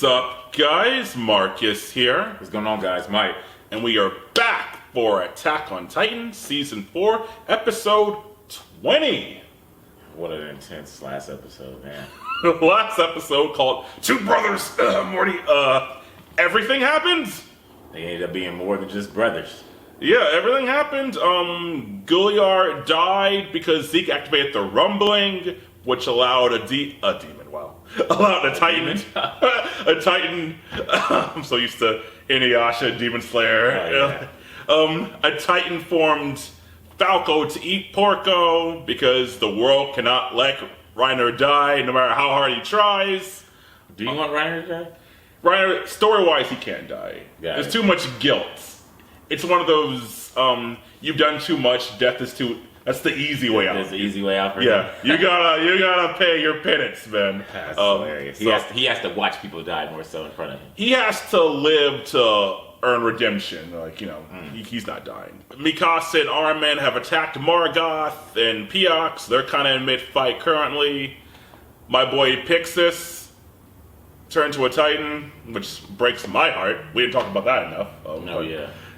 Sup, guys? Marcus here. What's going on, guys? Mike. And we are back for Attack on Titan, Season 4, Episode 20. What an intense last episode, man. The last episode called Two Brothers, Morty, everything happened? They ended up being more than just brothers. Yeah, everything happened. Gulliar died because Zeke activated the rumbling, which allowed a demon, wow. Allowed a Titan. A Titan. I'm so used to Inuyasha, Demon Slayer. Oh, yeah. A Titan formed Falco to eat Porco because the world cannot let Reiner die no matter how hard he tries. Do you want Reiner to die? Reiner, story-wise, he can't die. Yeah, There's too much guilt. It's one of those, you've done too much, death is too... That's the easy way out. That's the easy way out for him. him. You gotta pay your penance, man. That's hilarious. He has to watch people die more so in front of him. He has to live to earn redemption. He's not dying. Mikasa and Armin have attacked Morgoth and Piox. They're kind of in mid-fight currently. My boy Pixis turned to a Titan, which breaks my heart. We didn't talk about that enough.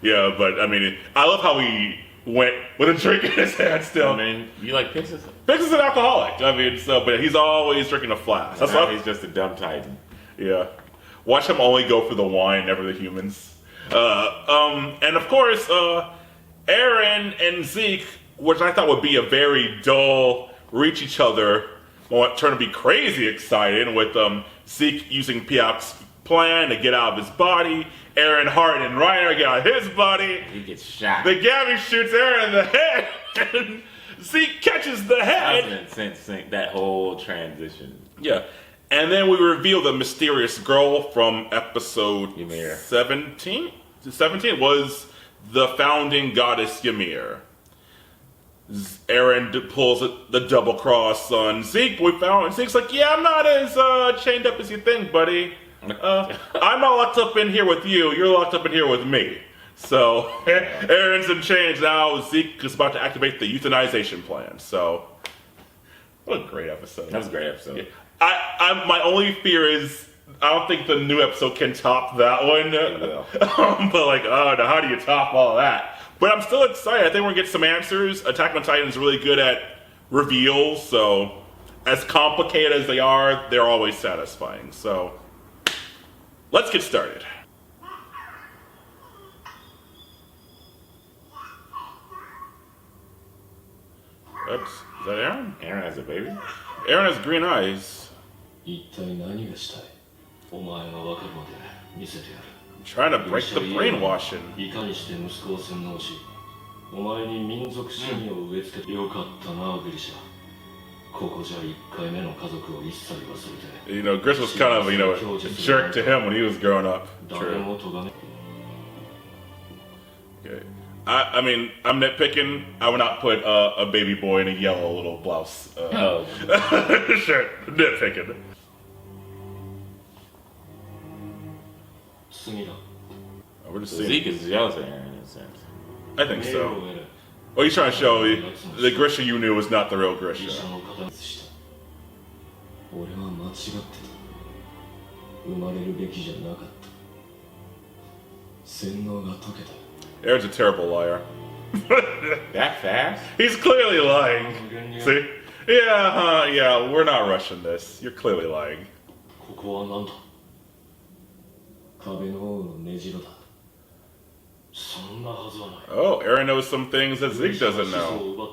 Yeah, but I mean, I love how he went with a drink in his hand still. I mean, you like Pixis? Pixis is an alcoholic. I mean, but he's always drinking a flask. That's why he's just a dumb Titan. Yeah. Watch him only go for the wine, never the humans. And of course, Eren and Zeke, which I thought would be a very dull, reach each other, turn to be crazy exciting with Zeke using Piox's plan to get out of his body. Eren, Hart, and Reiner get out of his body. He gets shot. The Gabby shoots Eren in the head, and Zeke catches the head. That was an intense thing, that whole transition. Yeah. And then we reveal the mysterious girl from episode Ymir. 17? 17 was the founding goddess Ymir. Eren pulls the double cross on Zeke. And Zeke's like, yeah, I'm not as chained up as you think, buddy. I'm not locked up in here with you. You're locked up in here with me. So Eren's in chains now. Zeke is about to activate the euthanization plan. So what a great episode. That was a great episode. Yeah. My only fear is I don't think the new episode can top that one. But how do you top all that? But I'm still excited. I think we're gonna get some answers. Attack on Titan is really good at reveals, so as complicated as they are, they're always satisfying. So let's get started. Is that Eren? Eren has a baby? Eren has green eyes. Trying to break the brainwashing. Grisha was kind of, a jerk to him when he was growing up. True. Okay. I mean, I'm nitpicking. I would not put a baby boy in a yellow little blouse. Sure, nitpicking. We're just seeing. Zeke is jealous of Eren in a sense. I think so. Well, he's trying to show the Grisha you knew was not the real Grisha. Eren's a terrible liar. That fast? He's clearly lying. See? Yeah, we're not rushing this. You're clearly lying. Oh, Eren knows some things that Zeke doesn't know.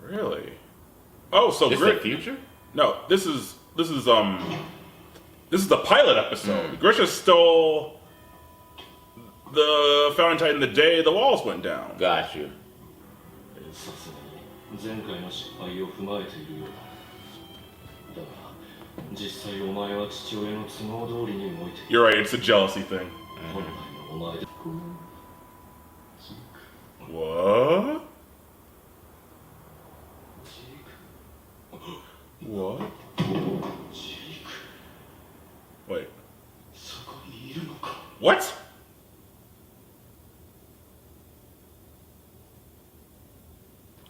Really? Oh, so this is the future? No, this is the pilot episode. Grisha stole the Founding Titan the day the walls went down. Got you. You're right, it's a jealousy thing. What? What? Wait. What?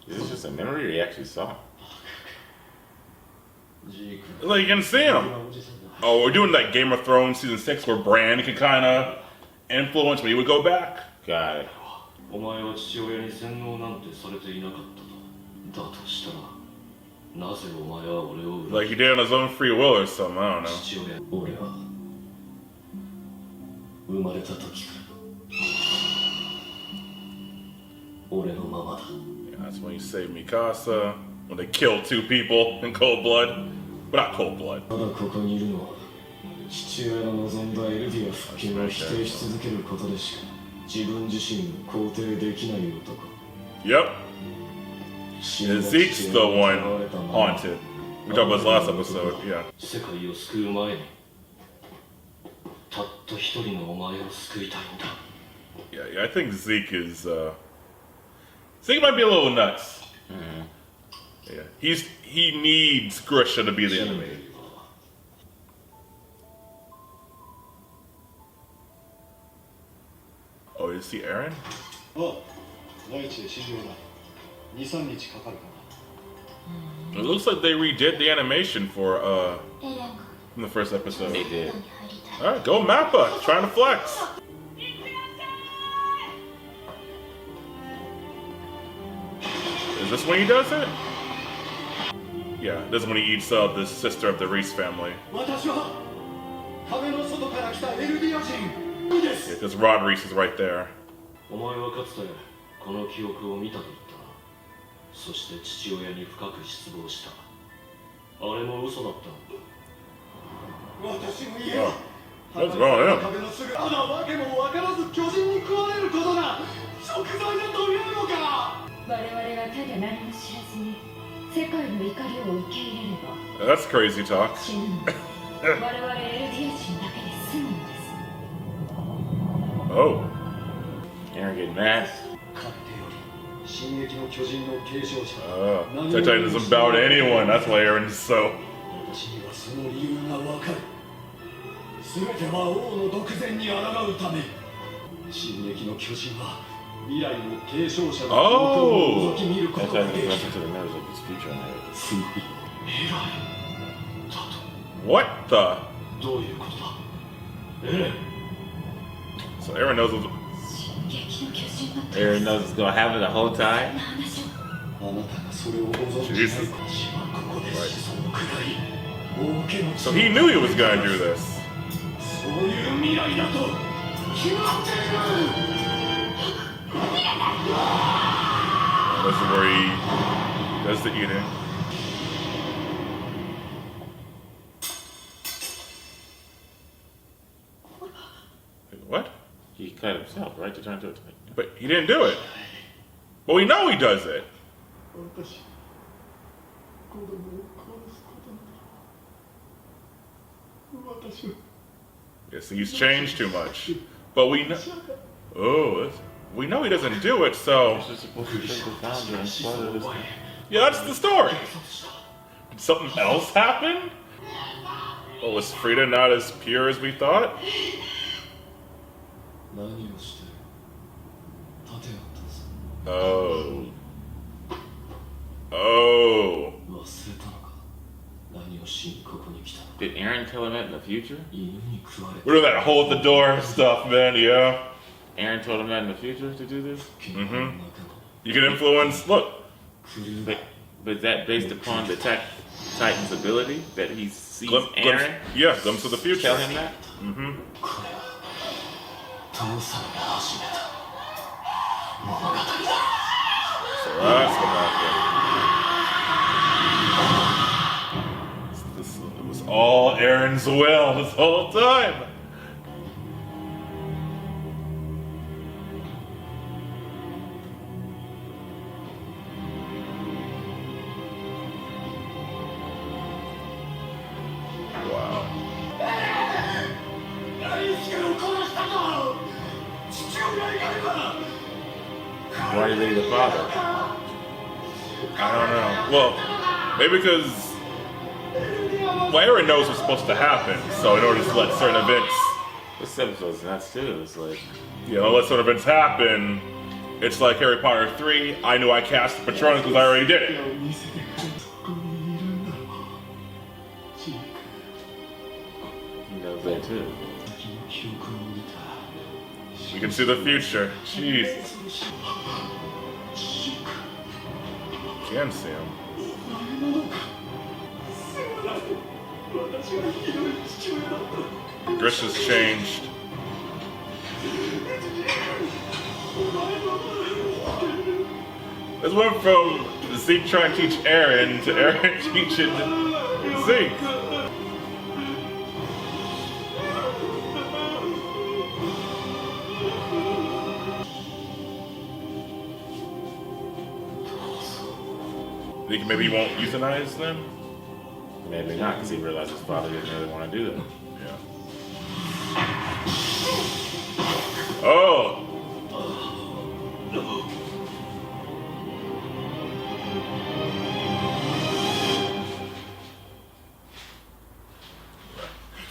Is this just a memory or you actually saw it? Like, you can see him. Oh, we're doing like Game of Thrones season 6 where Bran can kind of influence when he would go back. Got it. お前は父親に洗脳なんてされていなかったと。だとしたら、なぜお前は俺を Like he did on his own free will or something, I don't know. 父親、俺は生まれた時から俺のままだ。 Yeah, that's when you save Mikasa, when they killed 2 people in cold blood. But not cold blood. ただここにいるのは父親の望んだエルディア復帰を否定し続けることでしか自分自身を肯定できない男。 Yep. And Zeke's the one haunted. We talked about this last episode, yeah. 世界を救う前にたった一人のお前を救いたいんだ。 Yeah, I think Zeke is, Zeke might be a little nuts. Yeah, he needs Grisha to be the enemy. Oh, you see Eren? あ、第一で指示をだ。2、3日かかるかな。 It looks like they redid the animation for from the first episode. They did. All right, go Mappa, trying to flex. Is this when he does it? Yeah, this is when he eats the sister of the Reese family. 私は壁の外から来たエルディア人です。 Yeah, because Rod Reese is right there. お前はかつてこの記憶を見たと言ったな。そして父親に深く失望した。あれも嘘だったの。私の家は What's wrong with him? 壁のすぐあなわけも分からず巨人に食われることが食材だというのか。我々はただ何も知らずに世界の怒りを受け入れれば That's crazy talk. 死ぬの我々エルディア人だけで済むのです Oh. Eren getting mad. かってより進撃の巨人の継承者 Titan doesn't bow to anyone. That's why Eren's so. 私にはその理由が分かる。全ては王の独善に抗うため。進撃の巨人は未来の継承者のを覗き見るこ That's と how がで he's きる。 rushing to the nerves of his future narrative. つまり偉いだと。 What the? どういうことだ。エレン。 So Eren knows. 進撃の巨人の Eren knows it's gonna happen the whole time. 話をあなたがそれをご存知ない私はここで子孫くらい王家の So he knew he was gonna do this. そういう未来だと決まっている。 This is where he does the eating. Wait, what? He cut himself, right, to turn into a Titan. But he didn't do it. Well, we know he does it. 私子供を殺すことなど私は Yes, he's changed too much. But we know. Oh, we know he doesn't do it, so. This is supposed to be the founder and part of this. Yeah, that's the story. Did something else happen? Oh, was Frida not as pure as we thought? 何をして盾を出す Oh. Oh. 忘れたのか。何をしにここに来たの。 Did Eren tell him that in the future? 犬に食われ We're doing that hold the door stuff, man, yeah. Eren told him that in the future to do this? 獣の中の You can influence. Look. クルー But is that based upon the Titan's ability that he sees Glimpse, Eren? yeah, glimpse of the future. Tell him that? これは父さんが始めた物語だ。 So that's what happened. It was all Eren's will this whole time. Wow. 大輔を殺したと父親以外は Why did he leave the father? I don't know. Well, maybe because Eren knows what's supposed to happen, so in order to let certain events, This episode's nuts too. It's like, let certain events happen. It's like Harry Potter 3. I knew I cast the Patronus because I already did it. 見せてくれそこにいるんだろう there too. 先の記憶を見た You can see the future. Jeez. シンク Can see him. あれなのかすまない私はひどい父親だった Grisha's changed. お前の This went from Zeke trying to teach Eren to Eren teaching Zeke. Think maybe he won't euthanize them? Maybe not, because he realized his father didn't really want to do that. Yeah. Oh!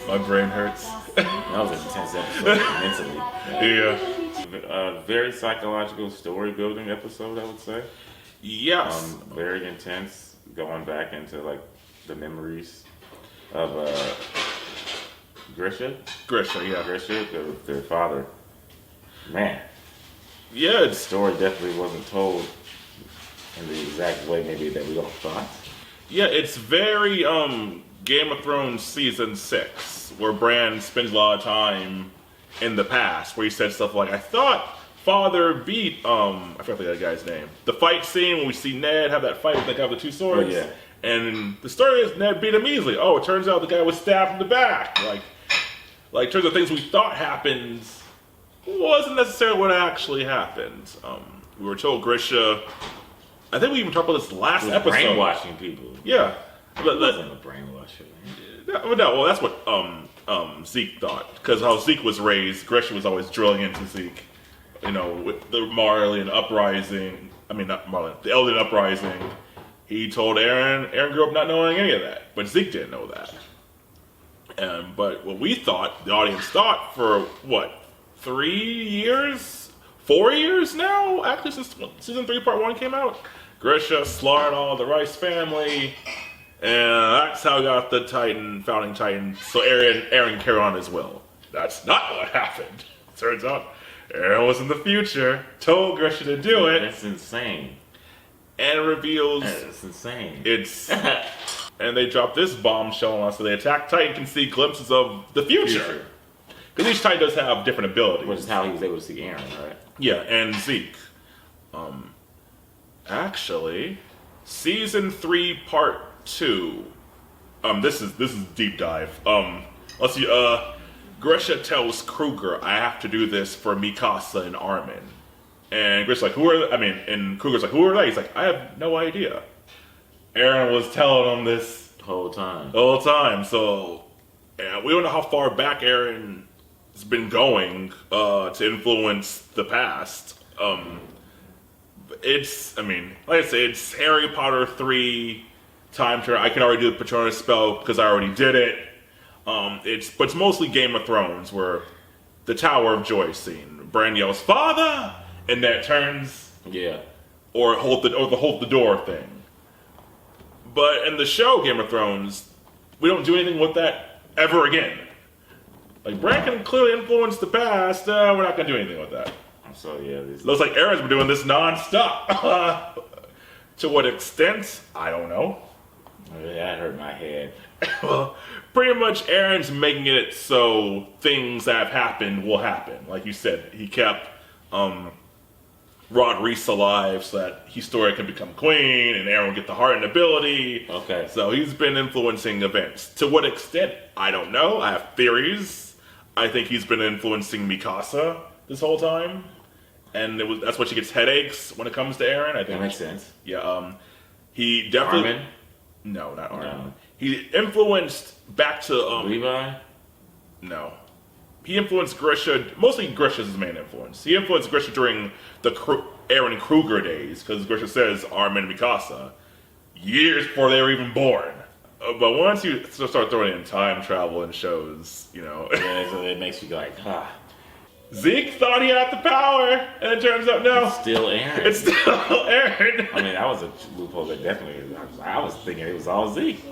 My brain hurts. That was an intense episode mentally. Yeah. A very psychological story building episode, I would say. Yes. Very intense, going back into like the memories of Grisha. Grisha, yeah. Grisha, their father. Man, Yeah, the it's story definitely wasn't told in the exact way maybe that we all thought. it's very Game of Thrones season 6, where Bran spends a lot of time in the past, where he said stuff like, I thought father beat I forgot the other guy's name. The fight scene when we see Ned have that fight with the guy with the 2 swords. Oh, yeah. And the story is Ned beat him easily. Oh, it turns out the guy was stabbed in the back. Like turns out things we thought happened wasn't necessarily what actually happened. We were told Grisha, I think we even talked about this last It was episode. brainwashing people. Yeah. It wasn't a brainwasher. No, well, that's what Zeke thought. Because how Zeke was raised, Grisha was always drilling into Zeke. You know, with the Marleyan uprising. I mean, not Marleyan, the Elden uprising. He told Eren grew up not knowing any of that. But Zeke didn't know that. But what we thought, the audience thought for, 3 years? 4 years now? Actually, since Season 3 Part 1 came out. Grisha slaughtered all the Rice family. And that's how we got the founding Titan. So Eren carried on as well. That's not what happened. Turns out Eren was in the future, told Grisha to do it, That's insane. and it reveals That's insane. it's. And they drop this bombshell on us, so the attack Titan can see glimpses of the future. Because each Titan does have different abilities. Which is how he was able to see Eren, right? Yeah, and Zeke. Actually, Season 3 Part 2. This is deep dive. Let's see, Grisha tells Kruger, I have to do this for Mikasa and Armin. And Grisha's like, and Kruger's like, who are they? He's like, I have no idea. Eren was telling him this The whole time. the whole time, so yeah, we don't know how far back Eren has been going to influence the past. It's, like I say, it's Harry Potter 3 time turn. I can already do the Patronus spell because I already did it. But it's mostly Game of Thrones, where the Tower of Joy scene, Bran yells "Father," and that turns, Yeah. or hold the door thing. But in the show Game of Thrones, we don't do anything with that ever again. Like, Bran can clearly influence the past. We're not gonna do anything with that. So yeah, this Looks like Eren's been doing this non-stop. To what extent? I don't know. that hurt my head. Well, pretty much Eren's making it so things that have happened will happen. Like you said, he kept Rod Reese alive so that Historia can become queen and Eren will get the heart and ability. Okay. So he's been influencing events. To what extent? I don't know. I have theories. I think he's been influencing Mikasa this whole time. And that's why she gets headaches when it comes to Eren. I think That makes sense. Yeah, he definitely... Armin? No, not Armin. No. He influenced back to... Levi? No. He influenced Grisha... Mostly Grisha's his main influence. He influenced Grisha during the Eren Kruger days, because Grisha says Armin and Mikasa years before they were even born. But once you start throwing in time travel in shows, Yeah, so it makes you go like, Zeke thought he had the power, and it turns out no. It's still Eren. It's still Eren. I mean, that was a loophole that definitely. I was thinking it was all Zeke.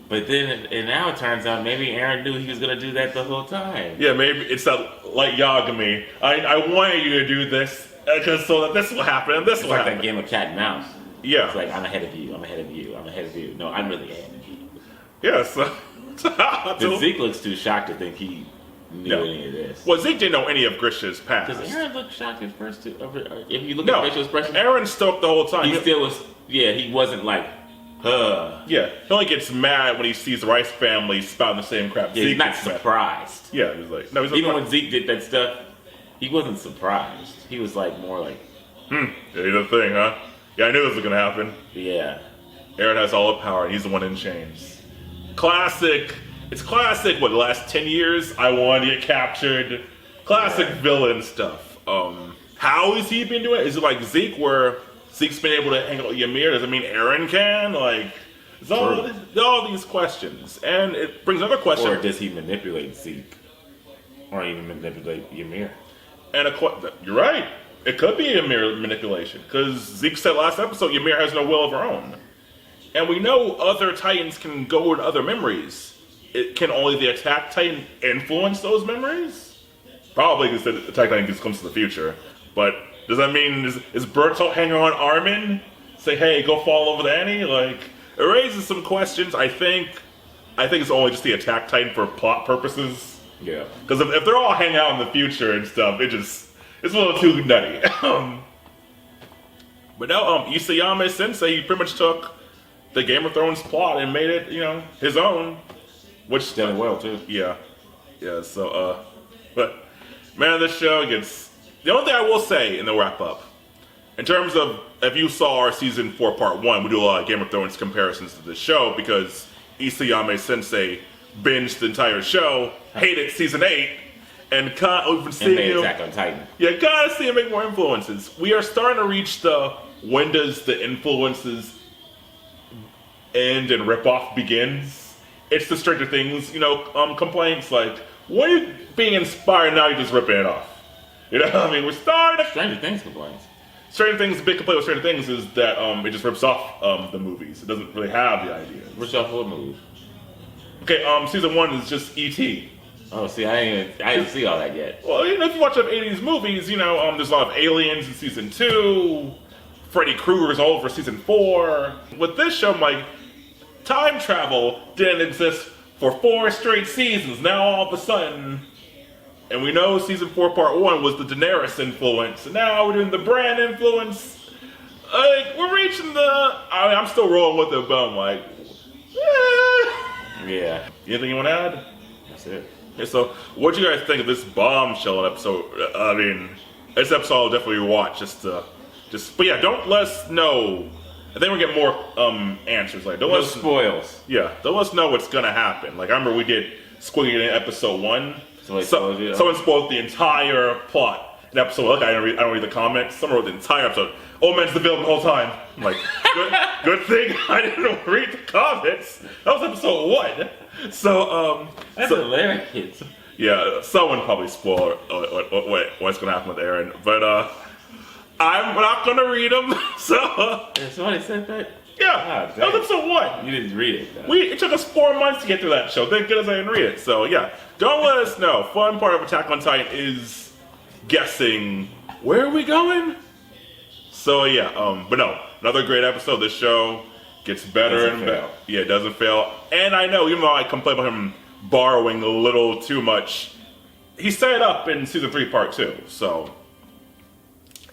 But then, and now it turns out maybe Eren knew he was gonna do that the whole time. Yeah, maybe it's that like Yagami. I wanted you to do this because so that this will happen and this It's will like happen. that game of cat and mouse. Yeah. It's like, I'm ahead of you, I'm ahead of you, I'm ahead of you. No, I'm really ahead of you. Yeah. So. But Zeke looks too shocked to think he knew No. any of this. Well, Zeke didn't know any of Grisha's past. Does Eren look shocked at first too? If you look No, at Grisha's expression, Eren stoked the whole time. he still was. Yeah, he wasn't like, Yeah, he only gets mad when he sees the Rice family spouting the same crap. Yeah, Zeke he's not gets mad. surprised. Yeah, he's like, no, he's Even like, when Zeke did that stuff, he wasn't surprised. He was like more like, yeah, the thing, huh? Yeah, I knew this was gonna happen. yeah. Eren has all the power, and he's the one in chains. Classic. It's classic. What, the last 10 years? I wanted to get captured. Classic villain stuff. How has he been doing it? Is it like Zeke, where Zeke's been able to hang out with Ymir? Does it mean Eren can? Like, it's all these questions, and it brings another question. Or does he manipulate Zeke? Or even manipulate Ymir? And you're right. It could be Ymir manipulation, because Zeke said last episode Ymir has no will of her own, and we know other Titans can go into other memories. It can only the attack Titan influence those memories? Probably because the attack Titan just comes to the future. But does that mean is Bertolt hanging on Armin? Say, hey, go fall over the Annie? Like, it raises some questions. I think it's only just the attack Titan for plot purposes. Yeah. Because if they're all hanging out in the future and stuff, it's a little too nutty. But now, Isayama Sensei, he pretty much took the Game of Thrones plot and made it, his own. Which Done it well too. Yeah. So, but man, this show gets. The only thing I will say in the wrap up, in terms of if you saw our season 4 part 1, we do a lot of Game of Thrones comparisons to this show because Isayama Sensei binged the entire show, hated season 8, and we've been seeing And made him. Attack on Titan. Yeah, gotta see him make more influences. We are starting to reach the when does the influences end and ripoff begins. It's the Stranger Things, complaints like, when are you being inspired, now you're just ripping it off. We're starting to... Stranger Things complaints. Stranger Things, the big complaint with Stranger Things is that it just rips off the movies. It doesn't really have the idea. Which off what movie? Okay, season 1 is just E.T. Oh, see, I didn't see all that yet. Well, if you watch up 80s movies, there's a lot of aliens in season 2. Freddy Krueger's all over season 4. With this show, I'm like, time travel didn't exist for 4 straight seasons. Now all of a sudden, and we know season 4 part 1 was the Daenerys influence. And now we're doing the Bran influence. Like, we're reaching I'm still rolling with it, but I'm like, Yeah. Anything you want to add? That's it. Okay, so what do you guys think of this bombshell episode? This episode I'll definitely watch but yeah, don't let us know. I think we'll get more answers. Like, don't No let us, spoils. yeah, don't let us know what's gonna happen. Like, I remember we did Squiggy in episode 1. Somebody spoiled it, huh? Someone spoiled the entire plot in episode. Look, I don't read the comments. Someone wrote the entire episode. Old man's the villain the whole time. I'm like, good thing I didn't read the comments. That was episode 1. So That's so- hilarious. yeah, someone probably spoiled what's gonna happen with Eren, but I'm not gonna read them. So Yeah, somebody said that? yeah, Ah, that was episode 1. You didn't read it, though. It took us 4 months to get through that show. Thank goodness I didn't read it. So yeah, don't let us know. Fun part of Attack on Titan is guessing where are we going. So yeah, but no, another great episode. This show gets better Doesn't and better. fail. Yeah, it doesn't fail. And I know, even though I complain about him borrowing a little too much, he set it up in season 3 part 2. So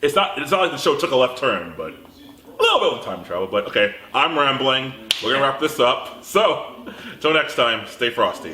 it's not like the show took a left turn, but a little bit of time travel. But okay, I'm rambling. We're gonna wrap this up. So, until next time, stay frosty.